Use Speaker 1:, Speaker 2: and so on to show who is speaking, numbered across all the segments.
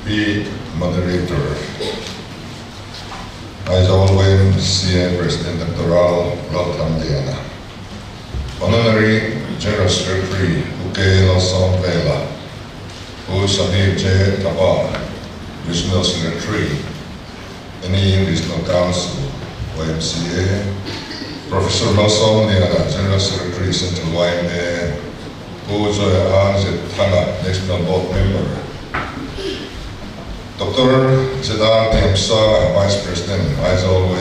Speaker 1: be moderator. Aizawl YMCA President Dr. Laltam Diana. Honorary General Secretary Uke Losong Vela, who Samir J. Taba, Regional Secretary, NE Regional Council, YMCA, Professor Losong Diana, General Secretary Central YMA, who Joya Anjit Thana, National Board Member, Dr. Zidar Tiamsa, Vice President, Aizawl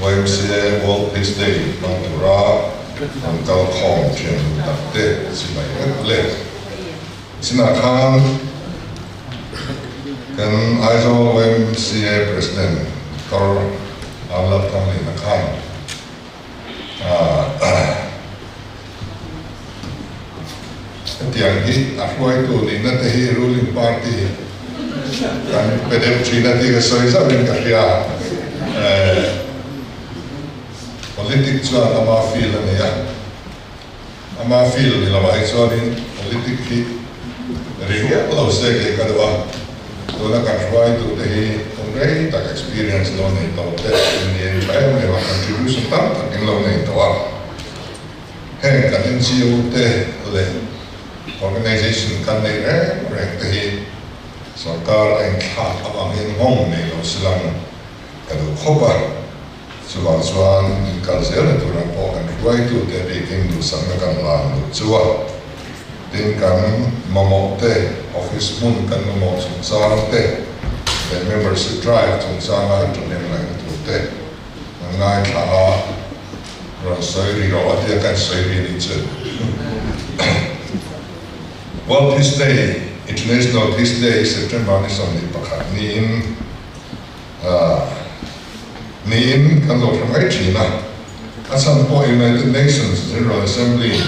Speaker 1: YMCA World Peace Day, Mantura, and Kalkhom, Chen, Tate, Sinai, Lek. Sinakhan, can Aizawl YMCA President, Dr. Laltam Diana. Tiang hi, afuai tu ni na tehi ruling party. Kan pedem China tiga soisa ben kahya politik chuan ama feel ani ya ama feel ni lama chuanin politik hi ringa lo se ke kadwa to na kan try to the convey that experience lo nei to te ni pai me wa contribution tam ta kin lo nei to wa he kan NGO te le organization kan nei re te hi Sarkar ang khat abangin hong nei lo silang kadu khoba chuan in kalzel na turang po kan ruai tu te beking du sanga kan lan du chuwa tin kan momo te office mun kan momo chung sang te the membership drive chung sang tu nem lai tu te ngai kha ron soi ri ro atia kan soi ri ni chu World Peace Day International Peace Day, September ni som ni pakhat ni in kan lo from China. Asan po United Nations General Assembly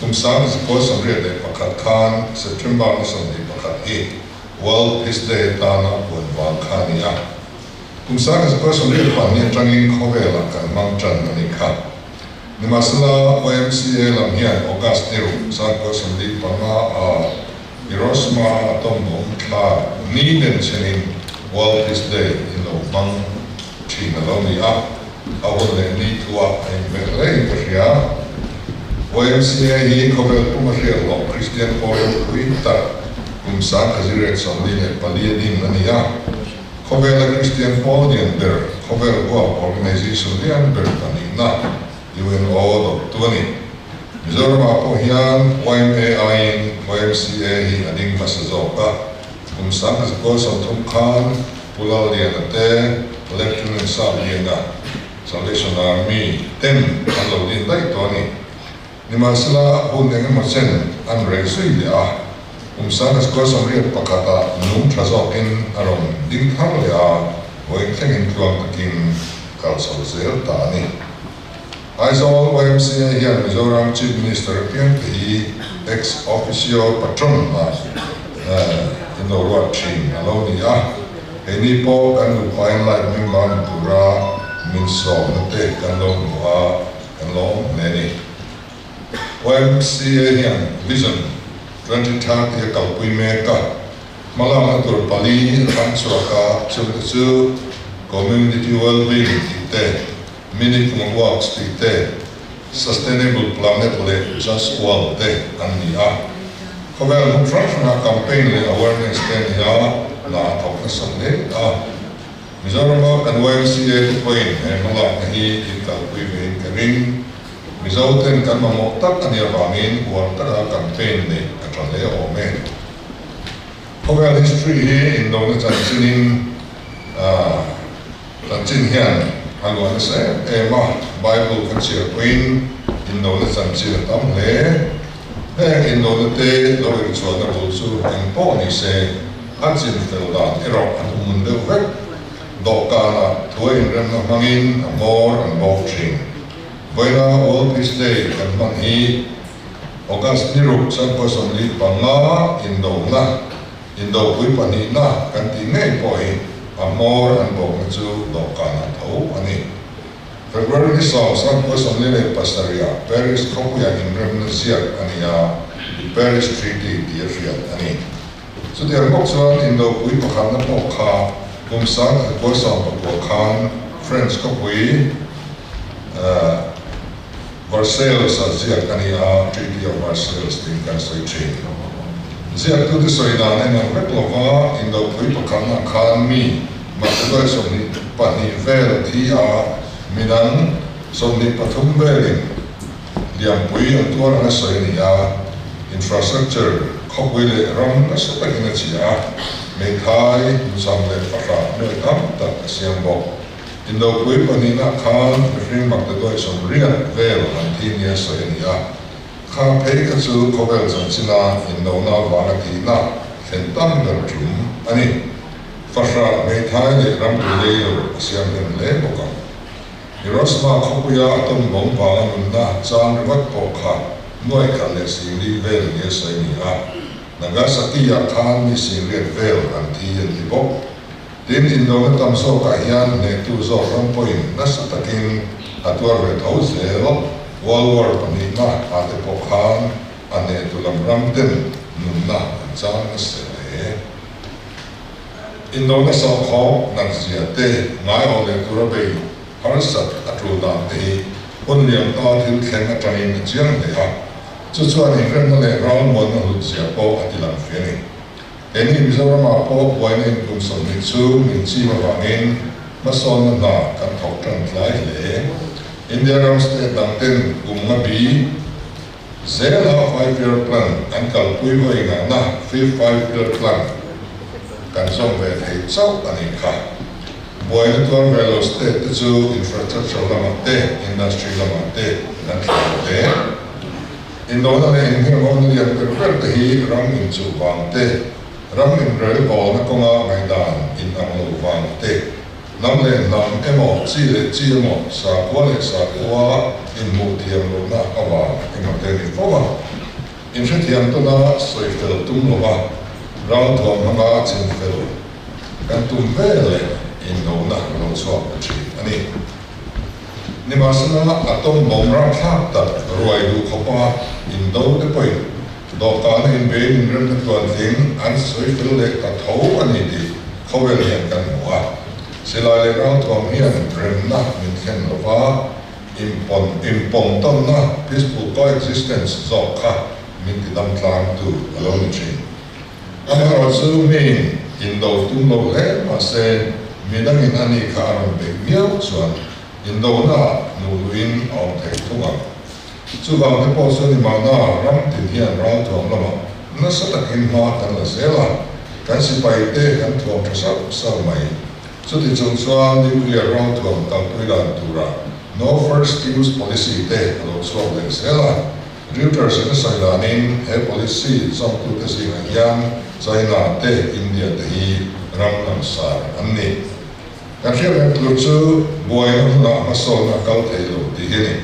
Speaker 1: kumsang ko som ri de pakhat khan September ni som ni pakhat e World Peace Day tana pon wang khan ya. Kumsang ko som ri pan ni tangin khowela kan mang chan ni kha. Ni masala YMCA lam hian August ni ru sang ko som ri panga Hiroshima atom bomb tla ni den chenin World Peace Day in lo mang China lo ni a awon le ni tua ai merle imperial YMCA hi cover commercial lo Christian Forum Twitter kumsa kazire som ni le palia din ani a cover la Christian Forum der cover go organization dian ber tani na UNO .20 Mizoram apo hian YMA YMCA hi ading masazoka kumsang as ko som thum khan pulal lian ate Lieutenant Sam liana Salvation Army tem alo din dai to ni nimasla hundeng masen an resui dia kumsang as ko som ri pakata num trazokin aron ding thang yaoi thengin tuang takin kalsol zel ta ni Aizawl YMCA here Mizoram Chief Minister Pian Tehi ex officio patron in the world team alone ya any po kan upain like member dura minso nate kan lo wa kan lo neni YMCA here vision 2030 ya kalpui meka malang atur pali kan suaka chu community well-being ite meaningful works te sustainable planet le just world te ania kovel front campaign le awareness te ya la professor le Mizoram kan YMCA point mala hi ikal pui karin Mizoten kan mamoktak ania bangin warta campaign le atrale ome kovel history hi Indonesia sinin tanjin hian Hangwan sa Bible kan siya tuwin Indonesia siya tam le Indonesia lo yung suwa na bulso ang po ni se atsin feldan erok at umundo wek doka na tuwin rin na mangin amor ang bokching Boy na World Peace Day kan manhi August niruk sa pasamlit pa nga Indo puy pani na kan tingay po amor ang bok na ju doka na tau ani February sa ko sa nile pasaria Paris kokuya in remnasiat ania Paris Treaty di fiat ani so der bok chuan in do pui pakhat na pok kha kumsang ko som pa khan friends ko pui Versailles zia kania treaty of Versailles tin kan soi chin zia tu de soi dan en replova in do pui pakhat na khan mi ma do som ni pa ni vel thi a minan som ni pathum velin liam pui an tuar na soi ni a infrastructure khopwile ram na sa takin chia me thai musam le pakha no kam ta siam bo indo pui panina khan ring mak de doi som rian vel an thi nia soi ni a kha phei ka chu khobel chan china indo na wa ti na fen tam na trum ani pakha me thai le ram le yo siam le bo ka Hirosma khopuya atom bom pa na chan wat po kha noi khan le si li vel ye soi ni a Nagasaki ya khan ni si red vel an thi yan li bo tin indo na tam so ka hian ne tu zo ram point na sa takin atwar ve thau zelo World War pani na ate po khan ane tu lam ram den nun na chan na se le indo na sa kho nang zia te ngai o le tu ra be har sat atru da te on liam ta thil khen na train chiang le ha chu chuan in ren le round one na lu sia po atilam feni eni mizoram a po poinen kum som ni chu min chi ma wangin ma son na kan thok tang tlai le India ram state dang ten kum na bi zela 5-year plan an kal pui hoi nga na 5-year plan kan som ve thei chau ani kha boy to velo state chu infrastructure lamate industry lamate nan le Indo na le in hong ni an per te hi ram in chu wang te ram in rel ko na ko nga ngai dan in ang lo wang te nam le nam emo chi le chi mo sa ko le sa ko in mu thiam lo na awa in te ni fo ma in che thiam to na soi fel tum lo ba rao to ma nga chin fel kan tum vele in do na lo so chi ani ni ma sana atom bom ra thak ta roi du khopa in do te poi do ta in be in ren ta tuan thing an soi fel le ta tho ani di khovel hian kan wa sila le ra thom hian rem na min khen lo wa impong ton na peaceful coexistence zo kha min ti dam tlang tu alone chin ana ro chu min in do tum lo le ma se minang in ani kha ram be miao chuan in do na nu luin au thei thunga chu bang te po so ni ma na ram ti hian ra thom lama na sa takin ma kan la zela kan si pai te kan thom sa sa mai chu ti chung chuan nuclear ra thom kan pui lan tura no first use policy te lo so le zela Reuters na sai lanin he policy som tu te sing yang China te India te hi ram lam sar anni Kafir yang lucu boy na masol na kau telo di sini.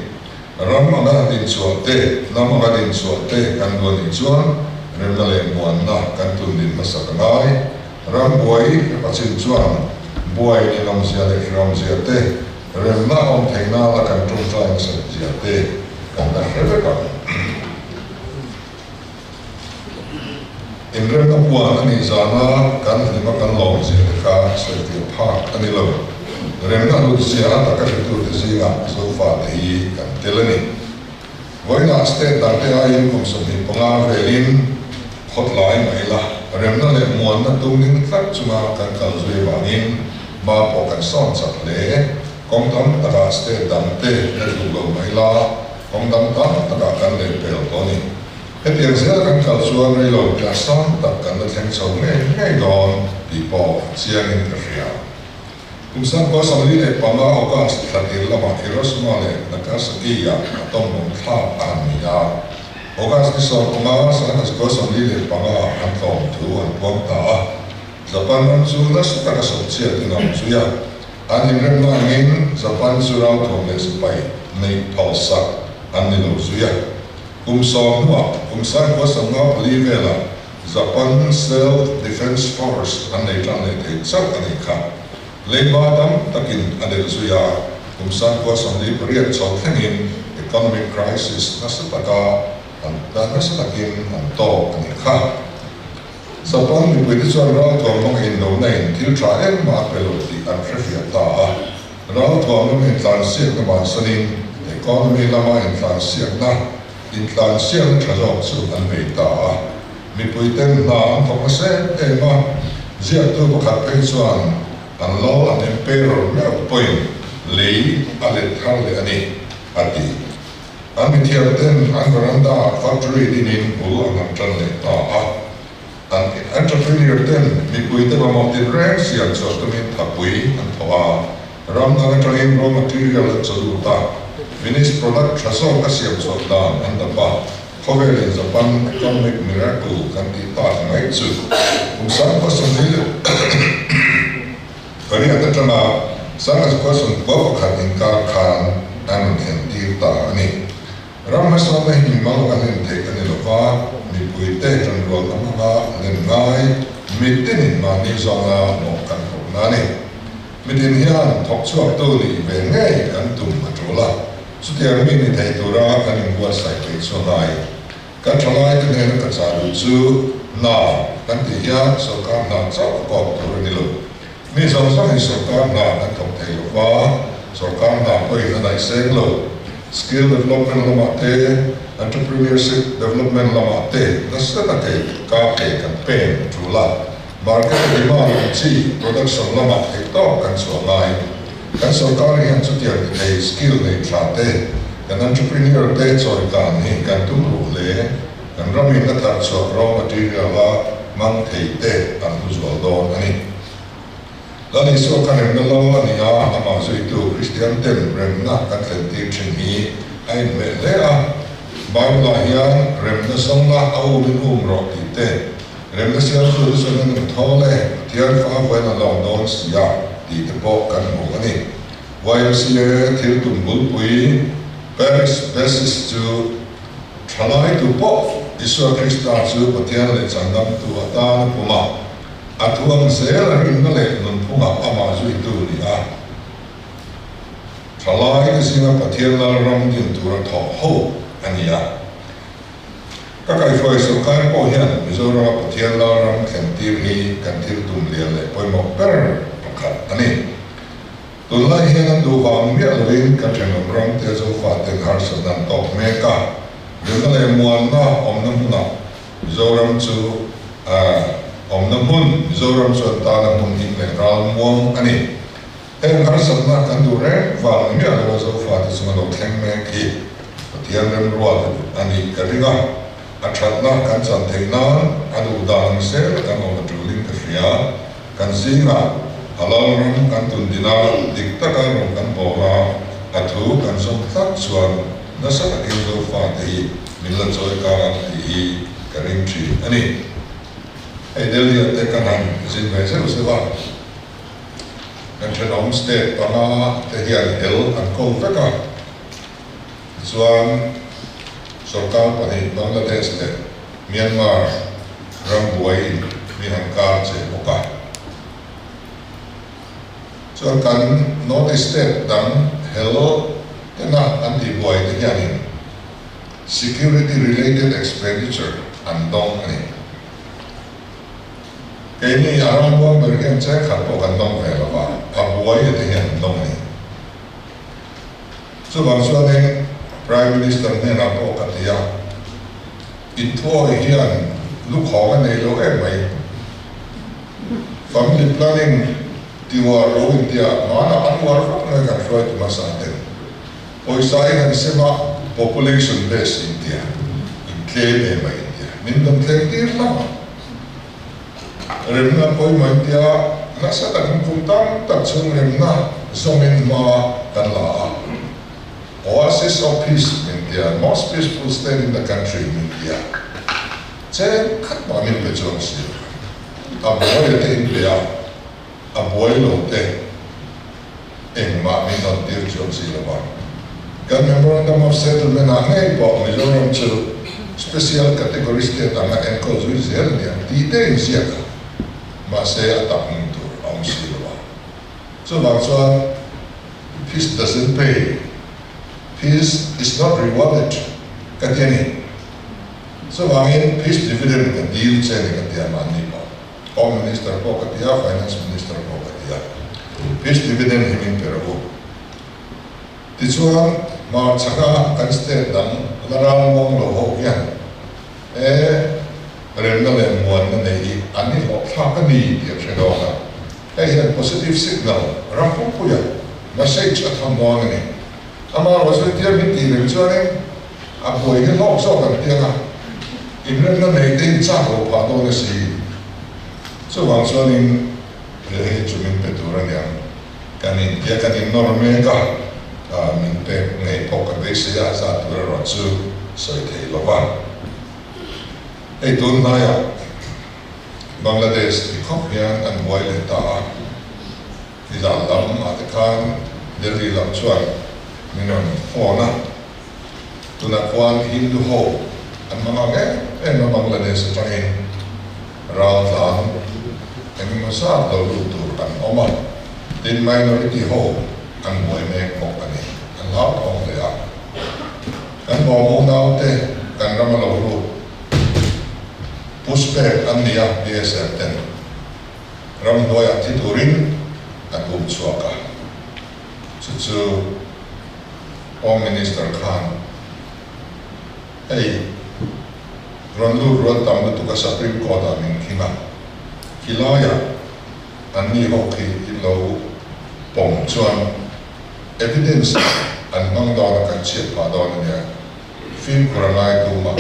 Speaker 1: Ram mana din suate, nama din suate kan dua din suan, remale muan na kan tun din masakanai. Ram boy pacin suan, boy ni nam siate ram siate, remna om tengna la kan tun tang siate kan dah rebeka. In rem na puan ani zana kan lima kan long siate ka siate park ani lo. Rem na lu siya ta ka tu te singa so fa hi kan telani. Voi na state ta te ai kom so ni ponga velin hotline mai la. Rem na le muan na tu ning tak chuma kan kal zui wangin ma po kan son chat le kong tam ta ka state dam te na tu lo mai la kong tam ta ka kan le pel to ni. Hetiang siya kan kal suan rai lo ka son ta kan na theng chau ngai don di po siang in ka ria. Kung saan ko sa malili pama okas tlatil lama Hirosma le Nagasaki ya atong mong tla niya. Okas ni so kuma sa ko sa malili pama ang tong tu ang buwang taa. Japan ang sunas sa takasotsia tinang suya. Anin rem na angin Japan suraw tong le supay na pausak ang nilo suya. Kung saan ko sa mga palivela Japan Self-Defense Force ang naitanete sa kanika. Lebatam takin adel suya kung saan ko sa libriat sa tangin economic crisis nasa taka ang nasa takin ang to kanika. Sapang mi pwede chuan rau tuam mong in no na in til tra em ma peloti an refia ta rau tuam mong in tlan siak na man sanin economy lama in tlan siak na in tlan siak na thazok chu an mei ta mi pwede na ang thok se ema zia tu bakhat pe chuan an lo an emperor me point lei ale thar le ani ati an mi thiar ten an veranda factory din ul an tran le ta an entrepreneur ten mi puite ba mo tin reng sian so to min thapui an thowa ram na tangin raw material chu ta finished product thaso ka siam so dan an da pa khovel in japan economic miracle kan ti ta ngai chu sang ko som ni kani ata tama sang ko som bo khat in ka khan an hen ti ta ani ram ma so na hi ma lo kan te kan lo va mi puite ran ro na ma len ngai mi tin ma ni zo na no kan ko na ni mi tin hian thok chuak to ni ve ngai kan tum ma trola chu te mi ni thai to ra kan in wa sai pe so nai kan thalai kan he ka cha lu chu na kan ti ya so ka na cha ko to ni lo mi zo so ni so ka na kan thok thai lo wa so ka na ko i na se lo skill development lamate entrepreneurship development lamate nasate ka campaign trula market demand chi production lamate to kan so lai kan so ka ri han chu ti ai skill nei thate kan entrepreneur te choi kan ni kan tu ru le kan rami na tar so raw material la mang thei te an hu zo don ani lani so kan em na lo ani a ama so itu Christian tem rem na kan len ti thin hi ai me le a Bible la hian rem na song na au min ro ti te rem na sia so so na thole tiar fa wa na lo don sia ti te bo kan mo ani YMCA til tum bul pui Paris basis to try to pop isu Krista chu patian le chandam tu ata puma atuang sel rin na le nun phunga ama zu itu ni a thalai ni singa pathian la ram din tur tho ho ania ka kai foi so kai po hian mizora pathian la ram khen tir ni kan thil tum le le poi mo per pakhat ani tun lai hian du wang mi alwin ka chen ram te zo fa ten har sa dan tok me ka yun le muan na om na huna mizoram chu om na hun mizoram chu ta na mun hin le ral muang ani em har sa na kan du re wang mi alwa zo fa te chu lo thleng me ki patian rem rual ani ka ringa athat na kan chan thei na adu dan se kan o na tuling ka fia kan singa halal ram kan tun dina dikta kan ram kan bo ma athu kan som thak chuan na sa ka kin zo fa te hi min la choi ka ran te hi ka ring thi ani ai delhi te kan han sin ve se ba kan chen om state pa na te hian hel an ko veka chuan sarkar pa ni Bangladesh le Myanmar ram buai mi han ka che boka chuan kan north state dam hello tena anti buai te hian security related expenditure andong ani kini aram buang bergen che khat po kan dong ve la ba abuai te hian dong ni so bang chuan Prime Minister ne na po ka tia in thoi hian lu kho ka nei lo em mai family planning tiwa ro india mana anwar fa na ka try to masate oi sai han sema population base india in claim em mai india min dam claim dir la remna poi mai india na sa ta kum tam ta chung remna somen ma kan la Oasis of peace in India, most peaceful state in the country in India. Che khat ba min pe chong si. Aboy te India, aboy lo te. Eng ma min not dir chong si la ba. Kan memorandum of settlement a nei po Mizoram chu special category state anga enko zui zel ni ti te in sia ka. Ma se atak mun tur om si la ba. So bang chuan peace doesn't pay. Peace is not rewarded. Katiani. So, wangin peace dividend kan deal che ni katia mani pa. Home Minister pokatia, Finance Minister pokatia. Fish dividend himin peru. Tichuan ma chaka kan state dang larang mong lo ho yan. Rem na le muan na nei ani ho thaka ni dia cheno na. Yan positive signal. Rampung puya. Message at hamong ni. Ama wasu dia miti le chuan aboy ni lo so kan dia na. Inrem na nei tin cha ho pa do na si. So wang chuan in chumin peturan yang kanin dia kanin norme ka min pe ngai poka base ya sa tu ro chu soi thei lo ba ei tun na ya Bangladesh ki khop yan an moi le ta ki da lam ma te kan Delhi lam chuan minon phona tuna kwan hindu ho an mga nge no Bangladesh tangin ral tan en masa do lu tur an oma din minority ho an moi me ko ani an la ong le a kan mo na te kan ram lo lu puspe an dia BSF ten ram doya titurin an um chuaka chu Home Minister Khan hey ron lu ro tam tu ka Supreme Court amin khima kilaya ani ho ki lo pong chuan evidence an mang da kan che pa da ne film koranai tu ma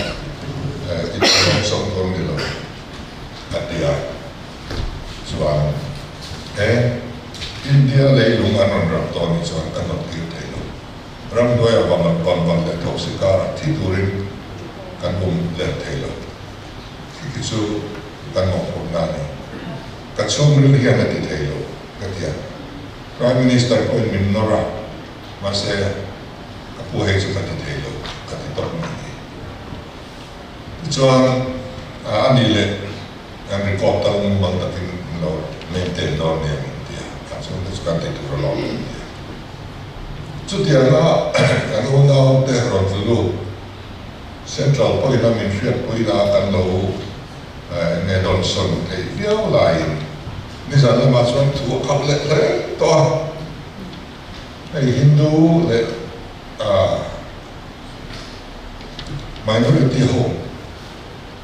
Speaker 1: it long song kon ni lo atia chuan India le lung anon ram to ni chuan kan no ti thei lo ram doya bang le thok sikar thi turin kan le thei lo ki chu kan mo ko na ni kan som rin hian na ti thei lo katia Prime Minister ko min nora mase apu he chu kan ti thei lo ka ti tok ni chuan ani le an report ta un bang ta tin lo maintain lo ne ti ka chu kan ti tu lo chu dia na kan ho na te ron lu Central Poina min fiat Poina kan lo ne don son te viau lai ni sa la ma chuan thu khap le to ei Hindu le minority ho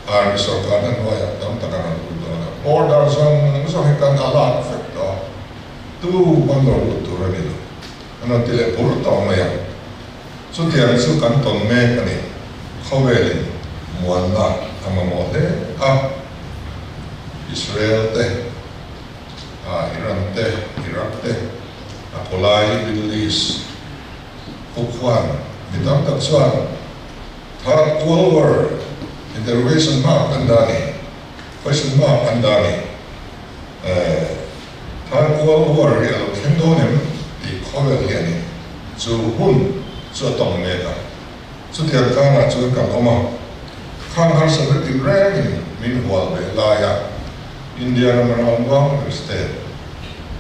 Speaker 1: ar sarkar an hoya tam takan lu do na border son so he kan ala effect do tu mandor tu rani lo ana tile pur to ma ya so tiang su kan ton me ani khoweli muan na amamo te Israel te Iran te Iraq te apolai Middle East Ukwan bitam tak chuan third World War interrogation mark andani question mark andani third World War ya lo kendonem di khowel yani chu hun chu tong me ka chu thiar ka na chu kan oma khang har sa ti rang min hwal be la ya India na marawang state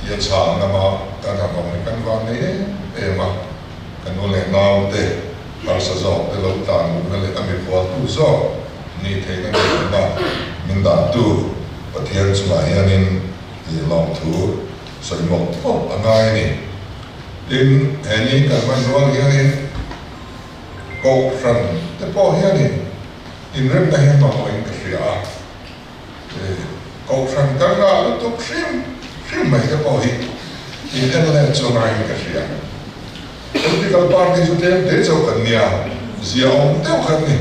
Speaker 1: dia chang na ma kan ha kom kan wa ne ma kan ole naw te par sa zo te lo tan na le ami hwal tu zo ni the na ba min da tu pathian chuma hianin ti long thu soi mo to angai ni in ani kan man ro hianin ko fran te po hianin in rem na hin ma mo in kria ko fran kan na tu krim mai te po hi in en le chu mai in kria political party chu te chau kan nia zia om te kan ni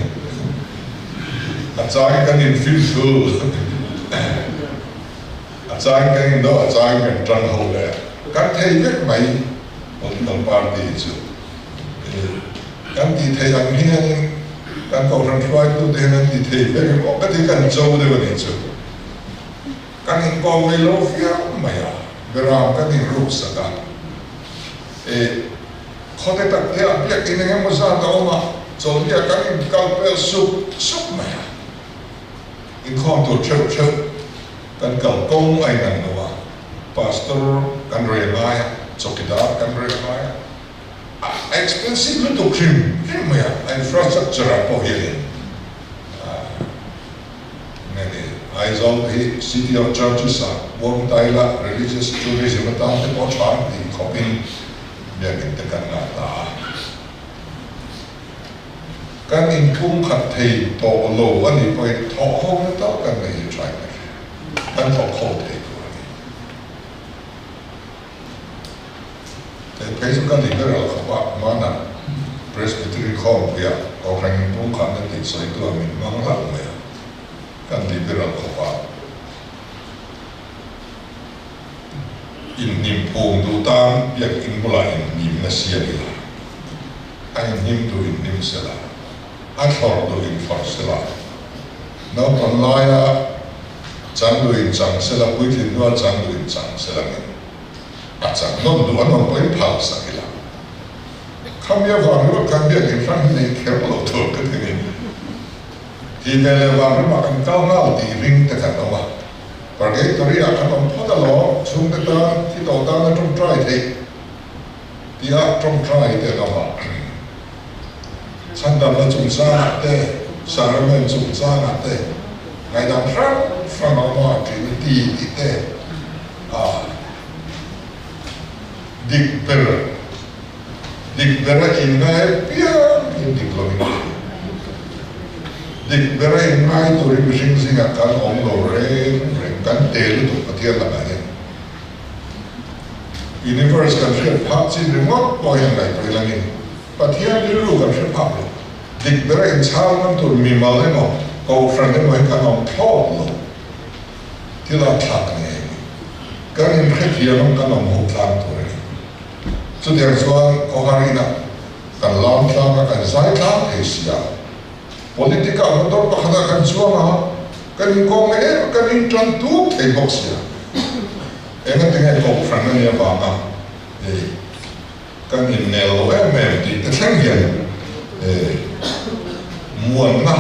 Speaker 1: achai kan in feel full achai kan in do achai kan tran ho le kan thei vek mai political party chu kan ti thei ang hian kan ko ran try to de nan ti thei vek ko ka ti kan chau de ni chu kan in ko mai lo fia mai a beram kan in ru sa ka khote tak te a pek in nge mo sa ta oma so dia kan in kal pe sup mai a in khom to chau kan kal kong ai nan no pastor kan re mai chokidar kan re mai expensive to krim mai a infrastructure po here nani Aizol hi City of Churches Wong Taila Religious Tourism Tan te po chan di kopin biakin te kan nga ta kan in pung khat thei to lo ani poi tho ho na ta kan nei trai kan tho kho thei ko ani te peso kan li ber al khawa mana presbytery khom ya ko kan in pung khat na ti soi tu min mang la me kan liberal khawa in nim pung du tan yak in bula in nim na sia ni la ai nim tu in nim se la a thor du in for se la no ton lai a chang du in chang se la pui tin du chang du in chang se la ni a chang non du an poi phal sa ki la kham ya wa ru kan bia in front nei kher lo to ka ni thì về là vào mà cần cao ngạo thì ring tất cả đó và cái tôi nghĩ là các ông thoát ra nó xuống cái ta thì đầu ta nó trong trai thì trong trai thì nó mà sản phẩm là trồng ra thế sản phẩm là trồng ra thế ngày đang phát nó mà thì thế địch bere in ngay bia in địch lo dik bera in ngai to rim jing jing a kan ong lo re kan tel to patia la ba universe kan ship phap chi remote boy han lai to lang in patia ni lu kan ship phap lo dik bera in chal man to mi ma le no ko friend mo kan ong thot lo ti la thak ne kan in khet hi long kan ong ho tlang to re chu der chuan ko harina kan lam tlang kan zai tlang he sia politika motor pakada kan suama kan kong kan intran tu thei box ya enga tinga ko franga ya ba ma kan in nelo ti te thangian muan na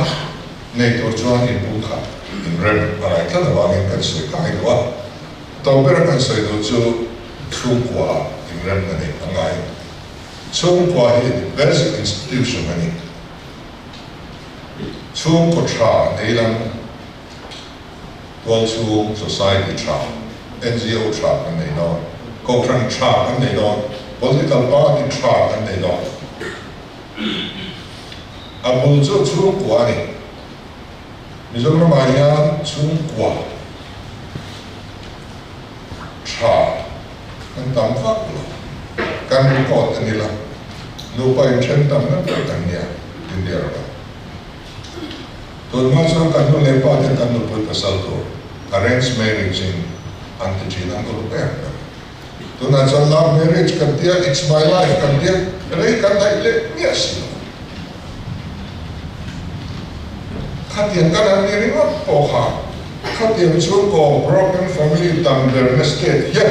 Speaker 1: nei to chuan in bu kha in rem para ka da wa kan soi kai wa to ber kan soi do chu chung kwa in rem na nei angai chung kwa hi basic institution ani chung ko tra nei lang wal chung society tra NGO tra kan nei no ko kran tra kan nei no political party tra kan nei no abul chu chung kwa ni Mizoram Mayan chung kwa tra kan tam phak lo kan report ani la no pa in chen tam na kan ya din dia ra to ma so kan no le pa de kan no put pasal to arranged marriage in antigen ang ko pe to na so love marriage kan dia it's my life kan dia re kan dai le yes khatian kan ani ri ma po ha khatian chu ko broken family tam der state ye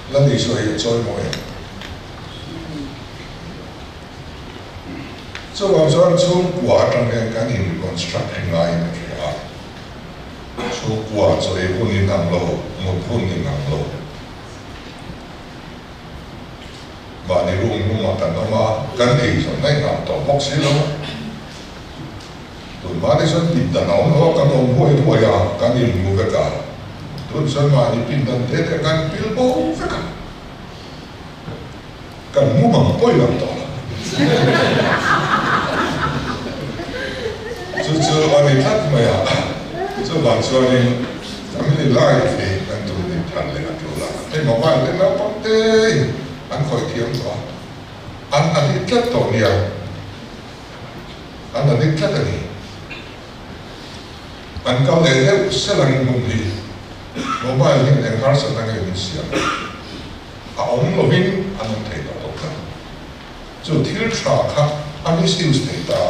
Speaker 1: la ni so ye choi mo ye so I'm sorry chung kwa tang yang kan in constructing line ya so kwa so e pun ni nang lo mo pun ni nang lo ba ni rung ma kan ma kan ni so nai na to box lo to ma ni so ti da na no kan no mo e ya kan ni mu ve ka to so ma ni pin dan te kan pil bo ve ka kan mu ma po ya to so ani that maya so lang so ani family life kan tu ni than le ka la te ma ba le na pa te an khoi thiam to an ani tlat to nia an ani tlat ani an ka le he selang mum hi mobile hin en har sa tang ni sia a om lo hin an thei to ka so thil tra kha ani sius thei ta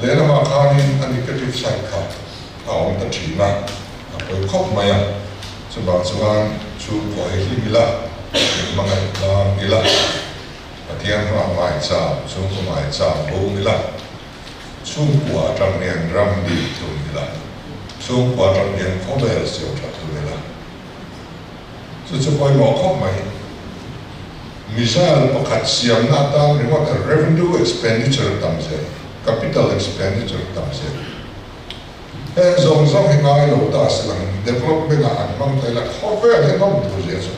Speaker 1: lena ma khanin a negative side kha aom ta thina a poi khop maya so ba chuan chu ko hi mila mangai la mila atian ma mai cha chu ko mai cha bo mila chu kwa tang nian ram di tu mila chu kwa tang nian ko bel sio ta tu mila so chu poi mo khop mai misal pakhat siam na tang ri wa revenue expenditure tam se capital expenditure tam se zong zong hi ngai lo ta silang development an mang tai la khover he nom tu je so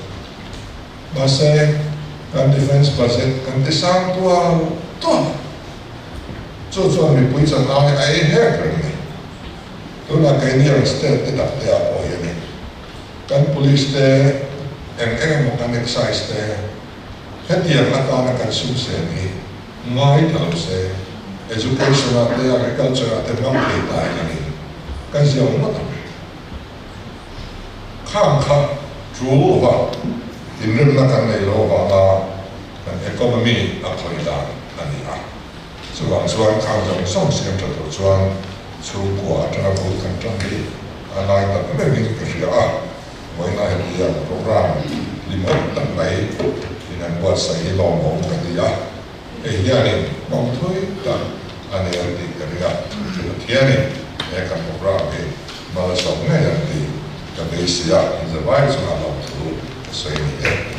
Speaker 1: ba se kan defense budget kan te sang tua to cho mi pui cha na ai he ni tu la kai ni state te dak te a o ye ni kan police te mo kan excise te hetiang la ta na kan sum se ni ngai ta lo se education te agriculture te mang te ta ni kan siang mo ta khang kha chu wa in rim na kan nei lo wa la kan economy a khoi da ani a chuan khang jong song siam ta to chuan chu kwa tra ko kan tang ni anai ta me ni ka ria a moi na he ya program limon tan mai in an wa sai lo mo ka dia e ya ni mong thui ta ani a ti ka ria chu thia ni e kan program e ma la so ne ya ti ka be sia in the vibes na lo tu sai ni